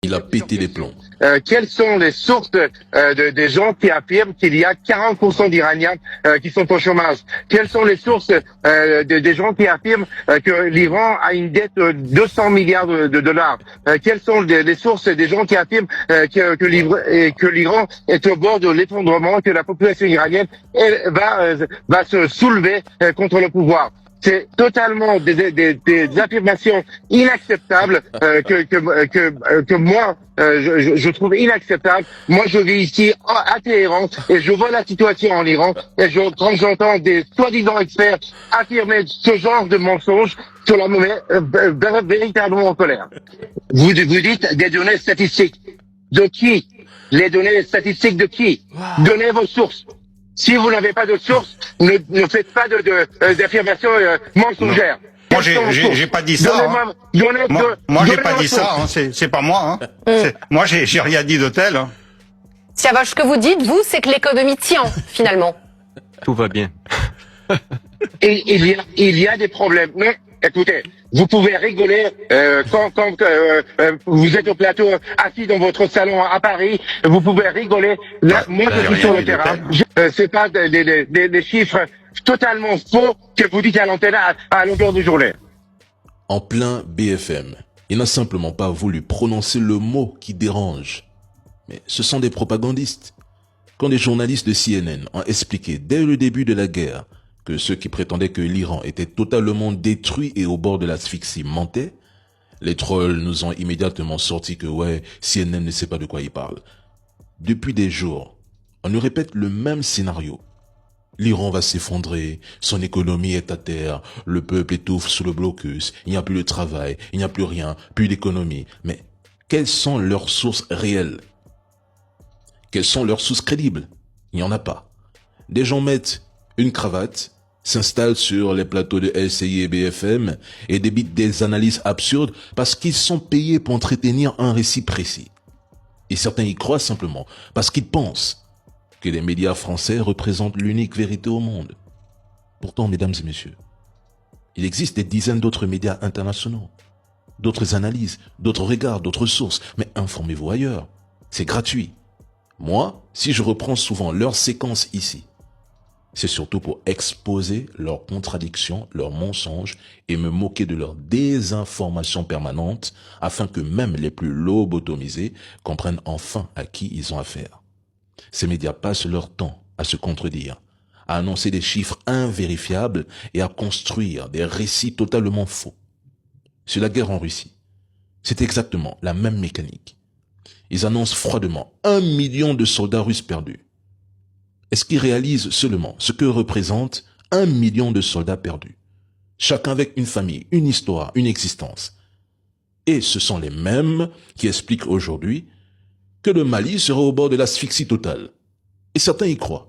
Il a pété les plombs. Quelles sont les sources des gens qui affirment qu'il y a 40% d'Iraniens qui sont au chômage? Quelles sont les sources des gens qui affirment que l'Iran a une dette de 200 milliards de dollars? Quelles sont les sources des gens qui affirment que l'Iran est au bord de l'effondrement, que la population iranienne va se soulever contre le pouvoir? C'est totalement des affirmations inacceptables que moi je trouve inacceptable. Moi je vis ici à Téhéran et je vois la situation en Iran et quand j'entends des soi-disant experts affirmer ce genre de mensonges, cela me met véritablement en colère. Vous dites des données statistiques. De qui? Les données statistiques de qui? Donnez vos sources. Si vous n'avez pas de source, ne faites pas d'affirmations mensongères. Moi, j'ai pas dit ça. Moi, j'ai pas dit ça. Hein. C'est pas moi. Hein. Moi, j'ai rien dit de tel. Hein. Siavash, ce que vous dites, vous, c'est que l'économie tient, finalement. Tout va bien. Il y a des problèmes. Mais écoutez, vous pouvez rigoler quand vous êtes au plateau assis dans votre salon à Paris. Vous pouvez rigoler. Là, moi, je suis sur le terrain. C'est pas des chiffres totalement faux que vous dites à l'antenne à longueur de journée. En plein BFM, il n'a simplement pas voulu prononcer le mot qui dérange. Mais ce sont des propagandistes. Quand des journalistes de CNN ont expliqué dès le début de la guerre que ceux qui prétendaient que l'Iran était totalement détruit et au bord de l'asphyxie mentaient, les trolls nous ont immédiatement sorti que ouais, CNN ne sait pas de quoi il parle. Depuis des jours, on nous répète le même scénario. L'Iran va s'effondrer, son économie est à terre, le peuple étouffe sous le blocus, il n'y a plus de travail, il n'y a plus rien, plus d'économie. Mais quelles sont leurs sources réelles? Quelles sont leurs sources crédibles? Il n'y en a pas. Des gens mettent une cravate, s'installent sur les plateaux de LCI et BFM et débitent des analyses absurdes parce qu'ils sont payés pour entretenir un récit précis. Et certains y croient simplement parce qu'ils pensent que les médias français représentent l'unique vérité au monde. Pourtant, mesdames et messieurs, il existe des dizaines d'autres médias internationaux, d'autres analyses, d'autres regards, d'autres sources, mais informez-vous ailleurs. C'est gratuit. Moi, si je reprends souvent leurs séquences ici, c'est surtout pour exposer leurs contradictions, leurs mensonges et me moquer de leur désinformation permanente afin que même les plus lobotomisés comprennent enfin à qui ils ont affaire. Ces médias passent leur temps à se contredire, à annoncer des chiffres invérifiables et à construire des récits totalement faux. Sur la guerre en Russie, c'est exactement la même mécanique. Ils annoncent froidement 1 million de soldats russes perdus. Est-ce qu'ils réalisent seulement ce que représente 1 million de soldats perdus? Chacun avec une famille, une histoire, une existence. Et ce sont les mêmes qui expliquent aujourd'hui que le Mali sera au bord de l'asphyxie totale. Et certains y croient.